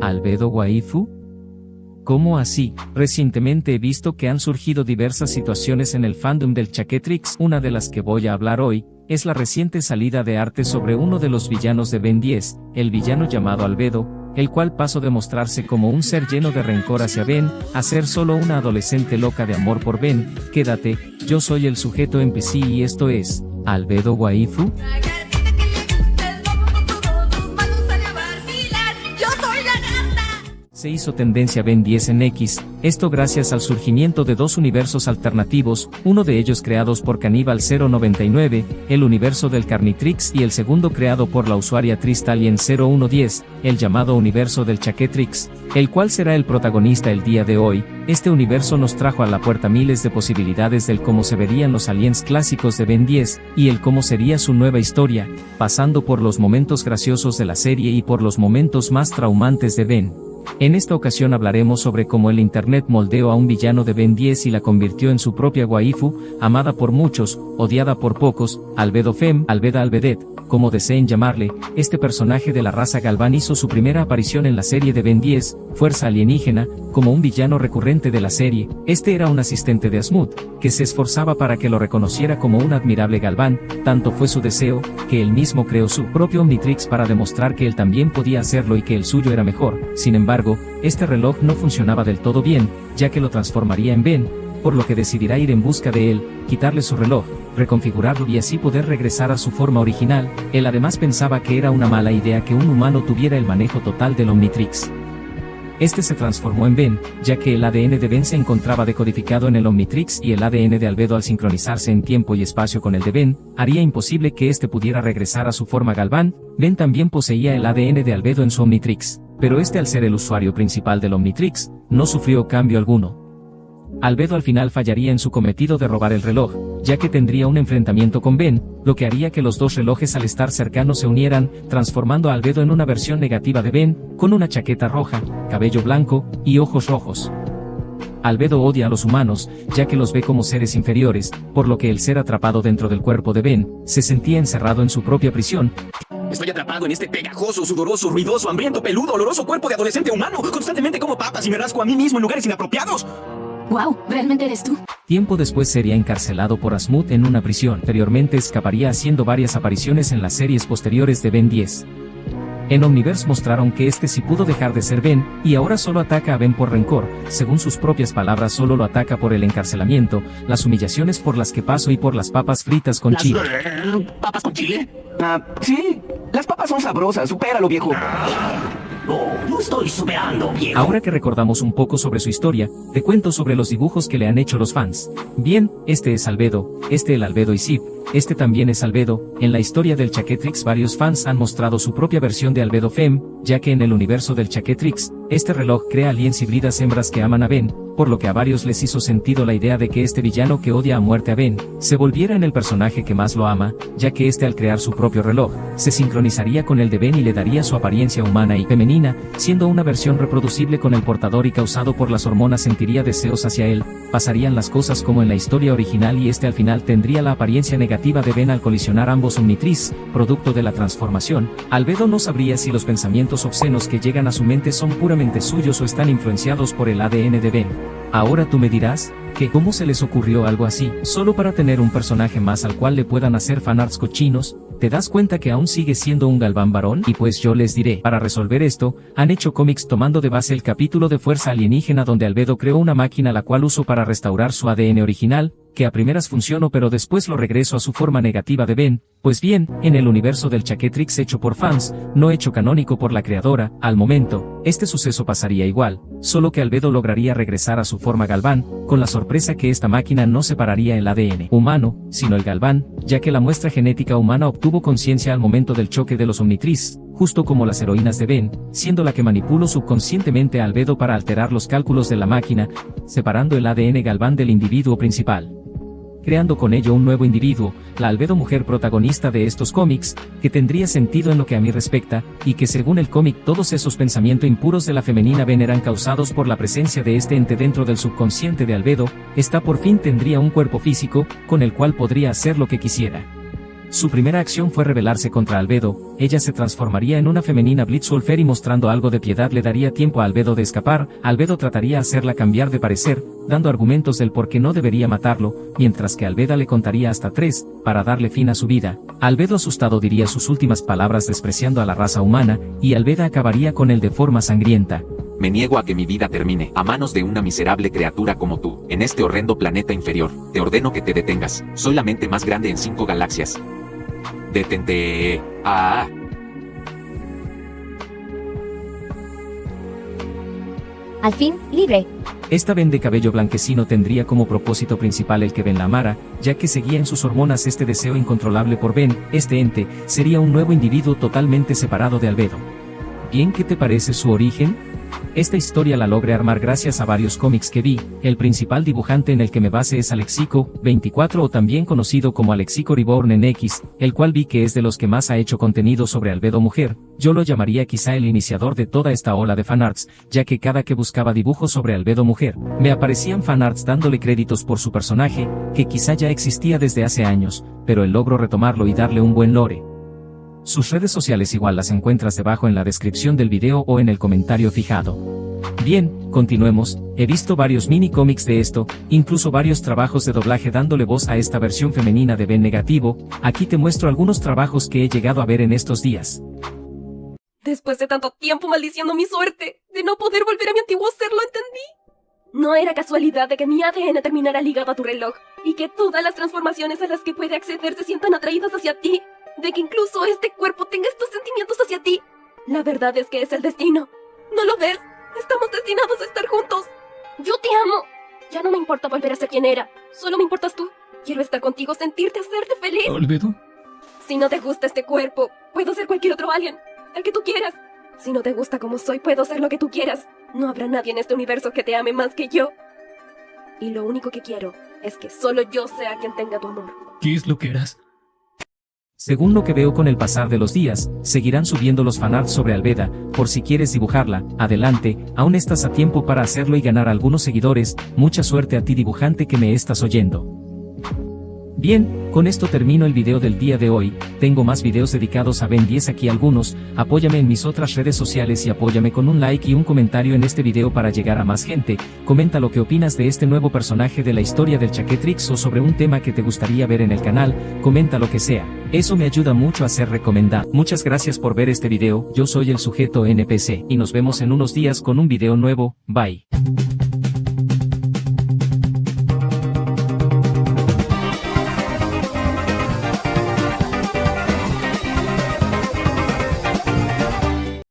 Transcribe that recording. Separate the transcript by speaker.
Speaker 1: ¿Albedo waifu? ¿Cómo así? Recientemente he visto que han surgido diversas situaciones en el fandom del Chaquetrix. Una de las que voy a hablar hoy, es la reciente salida de arte sobre uno de los villanos de Ben 10, el villano llamado Albedo, el cual pasó de mostrarse como un ser lleno de rencor hacia Ben, a ser solo una adolescente loca de amor por Ben. Quédate, yo soy el sujeto NPC y esto es, ¿Albedo waifu? Se hizo tendencia Ben 10 en X, esto gracias al surgimiento de dos universos alternativos, uno de ellos creados por Caníbal 099, el universo del Carnitrix, y el segundo creado por la usuaria Tristalien 0110, el llamado universo del Chaquetrix, el cual será el protagonista el día de hoy. Este universo nos trajo a la puerta miles de posibilidades del cómo se verían los aliens clásicos de Ben 10, y el cómo sería su nueva historia, pasando por los momentos graciosos de la serie y por los momentos más traumantes de Ben. En esta ocasión hablaremos sobre cómo el internet moldeó a un villano de Ben 10 y la convirtió en su propia waifu, amada por muchos, odiada por pocos, Albedo Fem, Albeda Albedet, como deseen llamarle. Este personaje de la raza Galván hizo su primera aparición en la serie de Ben 10, Fuerza Alienígena, como un villano recurrente de la serie. Este era un asistente de Asmut, que se esforzaba para que lo reconociera como un admirable Galván, tanto fue su deseo, que él mismo creó su propio Omnitrix para demostrar que él también podía hacerlo y que el suyo era mejor. Sin embargo, este reloj no funcionaba del todo bien, ya que lo transformaría en Ben, por lo que decidirá ir en busca de él, quitarle su reloj, reconfigurarlo y así poder regresar a su forma original. Él además pensaba que era una mala idea que un humano tuviera el manejo total del Omnitrix. Este se transformó en Ben, ya que el ADN de Ben se encontraba decodificado en el Omnitrix y el ADN de Albedo al sincronizarse en tiempo y espacio con el de Ben, haría imposible que éste pudiera regresar a su forma Galván. Ben también poseía el ADN de Albedo en su Omnitrix, pero este al ser el usuario principal del Omnitrix, no sufrió cambio alguno. Albedo al final fallaría en su cometido de robar el reloj, ya que tendría un enfrentamiento con Ben, lo que haría que los dos relojes al estar cercanos se unieran, transformando a Albedo en una versión negativa de Ben, con una chaqueta roja, cabello blanco, y ojos rojos. Albedo odia a los humanos, ya que los ve como seres inferiores, por lo que el ser atrapado dentro del cuerpo de Ben, se sentía encerrado en su propia prisión.
Speaker 2: Estoy atrapado en este pegajoso, sudoroso, ruidoso, hambriento, peludo, oloroso cuerpo de adolescente humano. Constantemente como papas y me rasco a mí mismo en lugares inapropiados.
Speaker 3: Wow, ¿realmente eres tú?
Speaker 1: Tiempo después sería encarcelado por Asmut en una prisión. Anteriormente escaparía haciendo varias apariciones en las series posteriores de Ben 10. En Omniverse mostraron que este sí pudo dejar de ser Ben, y ahora solo ataca a Ben por rencor. Según sus propias palabras, solo lo ataca por el encarcelamiento, las humillaciones por las que pasó y por las papas fritas con chile.
Speaker 2: ¿Papas con chile? Sí, las papas son sabrosas, supéralo, viejo.
Speaker 4: No estoy superando, viejo.
Speaker 1: Ahora que recordamos un poco sobre su historia, te cuento sobre los dibujos que le han hecho los fans. Bien, este es Albedo, el Albedo y Zip, este también es Albedo. En la historia del Chaquetrix varios fans han mostrado su propia versión de Albedo Fem, ya que en el universo del Chaquetrix, este reloj crea aliens híbridas hembras que aman a Ben, por lo que a varios les hizo sentido la idea de que este villano que odia a muerte a Ben, se volviera en el personaje que más lo ama, ya que este al crear su propio reloj, se sincronizaría con el de Ben y le daría su apariencia humana y femenina, siendo una versión reproducible con el portador y causado por las hormonas sentiría deseos hacia él. Pasarían las cosas como en la historia original y este al final tendría la apariencia negativa de Ben al colisionar ambos Omnitrix, producto de la transformación. Albedo no sabría si los pensamientos obscenos que llegan a su mente son puramente suyos o están influenciados por el ADN de Ben. Ahora tú me dirás, que ¿cómo se les ocurrió algo así? Solo para tener un personaje más al cual le puedan hacer fanarts cochinos. ¿Te das cuenta que aún sigue siendo un Galván varón? Y pues yo les diré, para resolver esto, han hecho cómics tomando de base el capítulo de Fuerza Alienígena donde Albedo creó una máquina la cual usó para restaurar su ADN original, que a primeras funcionó pero después lo regresó a su forma negativa de Ben. Pues bien, en el universo del Chaquetrix hecho por fans, no hecho canónico por la creadora, al momento, este suceso pasaría igual, solo que Albedo lograría regresar a su forma Galván, con la sorpresa que esta máquina no separaría el ADN humano, sino el Galván, ya que la muestra genética humana obtuvo conciencia al momento del choque de los Omnitrix, justo como las heroínas de Ben, siendo la que manipuló subconscientemente a Albedo para alterar los cálculos de la máquina, separando el ADN Galván del individuo principal, creando con ello un nuevo individuo, la Albedo mujer protagonista de estos cómics, que tendría sentido en lo que a mí respecta, y que según el cómic todos esos pensamientos impuros de la femenina Ben eran causados por la presencia de este ente dentro del subconsciente de Albedo. Esta por fin tendría un cuerpo físico, con el cual podría hacer lo que quisiera. Su primera acción fue rebelarse contra Albedo. Ella se transformaría en una femenina Blitzwolfer y mostrando algo de piedad le daría tiempo a Albedo de escapar. Albedo trataría de hacerla cambiar de parecer, dando argumentos del por qué no debería matarlo, mientras que Albeda le contaría hasta 3, para darle fin a su vida. Albedo asustado diría sus últimas palabras despreciando a la raza humana, y Albeda acabaría con él de forma sangrienta.
Speaker 5: Me niego a que mi vida termine a manos de una miserable criatura como tú, en este horrendo planeta inferior. Te ordeno que te detengas. Soy la mente más grande en 5 galaxias. Detente.
Speaker 6: Al fin, libre.
Speaker 1: Esta Ven de cabello blanquecino tendría como propósito principal el que Ben la amara, ya que seguía en sus hormonas este deseo incontrolable por Ben. Este ente sería un nuevo individuo totalmente separado de Albedo. ¿Bien qué te parece su origen? Esta historia la logré armar gracias a varios cómics que vi. El principal dibujante en el que me base es Alexico 24 o también conocido como Alexico Reborn en X, el cual vi que es de los que más ha hecho contenido sobre Albedo mujer. Yo lo llamaría quizá el iniciador de toda esta ola de fanarts, ya que cada que buscaba dibujos sobre Albedo mujer, me aparecían fanarts dándole créditos por su personaje, que quizá ya existía desde hace años, pero él logró retomarlo y darle un buen lore. Sus redes sociales igual las encuentras debajo en la descripción del video o en el comentario fijado. Bien, continuemos. He visto varios mini cómics de esto, incluso varios trabajos de doblaje dándole voz a esta versión femenina de Ben negativo. Aquí te muestro algunos trabajos que he llegado a ver en estos días.
Speaker 7: Después de tanto tiempo maldiciendo mi suerte, de no poder volver a mi antiguo ser, lo entendí. No era casualidad de que mi ADN terminara ligado a tu reloj, y que todas las transformaciones a las que puede acceder se sientan atraídas hacia ti. De que incluso este cuerpo tenga estos sentimientos hacia ti. La verdad es que es el destino. ¿No lo ves? Estamos destinados a estar juntos. Yo te amo. Ya no me importa volver a ser quien era. Solo me importas tú. Quiero estar contigo, sentirte, hacerte feliz.
Speaker 8: ¿Albedo?
Speaker 7: Si no te gusta este cuerpo, puedo ser cualquier otro alien. El que tú quieras. Si no te gusta como soy, puedo ser lo que tú quieras. No habrá nadie en este universo que te ame más que yo. Y lo único que quiero es que solo yo sea quien tenga tu amor.
Speaker 8: ¿Qué es lo que eras?
Speaker 1: Según lo que veo con el pasar de los días, seguirán subiendo los fanarts sobre Albeda. Por si quieres dibujarla, adelante, aún estás a tiempo para hacerlo y ganar algunos seguidores. Mucha suerte a ti dibujante que me estás oyendo. Bien, con esto termino el video del día de hoy. Tengo más videos dedicados a Ben 10 aquí algunos. Apóyame en mis otras redes sociales y apóyame con un like y un comentario en este video para llegar a más gente. Comenta lo que opinas de este nuevo personaje de la historia del Chaquetrix o sobre un tema que te gustaría ver en el canal. Comenta lo que sea. Eso me ayuda mucho a ser recomendado. Muchas gracias por ver este video. Yo soy el sujeto NPC y nos vemos en unos días con un video nuevo. Bye.